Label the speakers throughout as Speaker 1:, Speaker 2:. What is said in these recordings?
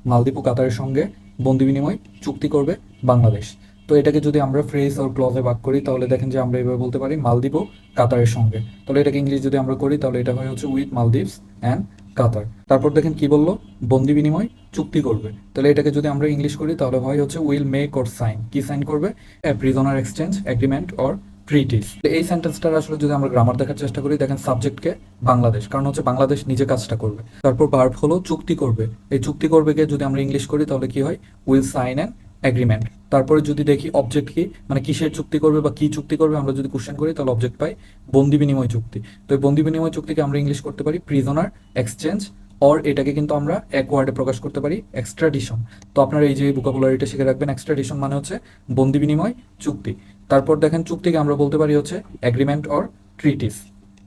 Speaker 1: মালদ্বীপ ও কাতারের সঙ্গে বন্দি বিনিময় চুক্তি করবে বাংলাদেশ। তো এটাকে যদি আমরা ফ্রেজ আর ক্লজে ভাগ করি তাহলে দেখেন যে আমরা এভাবে বলতে পারি মালদ্বীপ ও কাতারের সঙ্গে। তাহলে এটাকে ইংলিশ যদি আমরা করি তাহলে এটা হয় হচ্ছে উইথ মালদ্বীপস অ্যান্ড কাতার। তারপর দেখেন কি বললো, বন্দি বিনিময় চুক্তি করবে। তাহলে এটাকে যদি আমরা ইংলিশ করি তাহলে হয় হচ্ছে উইল মেক অর সাইন। কি সাইন করবে? এ prisoner exchange agreement or treaties. এই সেন্টেন্সটার আসলে যদি আমরা গ্রামার দেখার চেষ্টা করি, দেখেন সাবজেক্টকে বাংলাদেশ, কারণ হচ্ছে বাংলাদেশ নিজে কাজটা করবে। তারপর ভার্ব হলো চুক্তি করবে। এই চুক্তি করবে কে যদি আমরা ইংলিশ করি তাহলে কি হয়? Will sign an agreement. তারপরে যদি দেখি অবজেক্ট কি, মানে কিসের চুক্তি করবে বা কি চুক্তি করবে, আমরা যদি কোশ্চেন করি তাহলে অবজেক্ট পাই বন্দি বিনিময় চুক্তি। তো এই বন্দি বিনিময় চুক্তিকে আমরা ইংলিশ করতে পারি প্রিজনার এক্সচেঞ্জ, অর এটাকে কিন্তু আমরা এক ওয়ার্ডে প্রকাশ করতে পারি এক্সট্রাডিশন। তো আপনারা এই যে ভোকাবুলারিটা শিখে রাখবেন, এক্সট্রাডিশন মানে হচ্ছে বন্দি বিনিময় চুক্তি। তারপর দেখেন চুক্তিকে আমরা বলতে পারি হচ্ছে এগ্রিমেন্ট অর ট্রিটিস,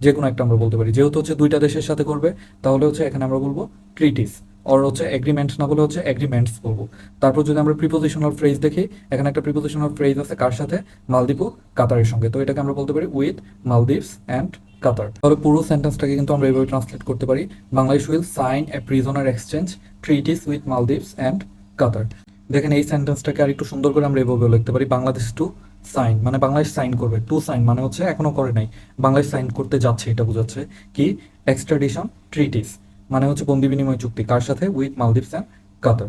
Speaker 1: যে কোনো একটা আমরা বলতে পারি। যেহেতু হচ্ছে দুইটা দেশের সাথে করবে তাহলে হচ্ছে এখানে আমরা বলবো ট্রিটিস, অর হচ্ছে এগ্রিমেন্ট না বলে হচ্ছে এগ্রিমেন্টস বলবো। তারপর যদি আমরা প্রিপোজিশনাল ফ্রেজ দেখি, এখানে একটা প্রিপোজিশনাল ফ্রেজ আছে কার সাথে? মালদ্বীপ ও কাতারের সঙ্গে। তো এটাকে আমরা বলতে পারি উইথ মালদ্বীপস অ্যান্ড কাতার। তাহলে পুরো সেন্টেন্সটাকে কিন্তু আমরা এইভাবে ট্রান্সলেট করতে পারি, Bangladesh will sign a prisoner exchange treaties with Maldives and Qatar. দেখেন এই সেন্টেন্সটাকে আর একটু সুন্দর করে আমরা এভাবে লিখতে পারি, বাংলাদেশ টু সাইন, মানে বাংলাদেশ সাইন করবে। টু সাইন মানে হচ্ছে এখনো করে নাই, বাংলাদেশ সাইন করতে যাচ্ছে, এটা বোঝাচ্ছে কি? এক্সট্রাডিশন ট্রিটিস মানে হচ্ছে বন্দি বিনিময় চুক্তি, কার সাথে? With Maldives and Qatar.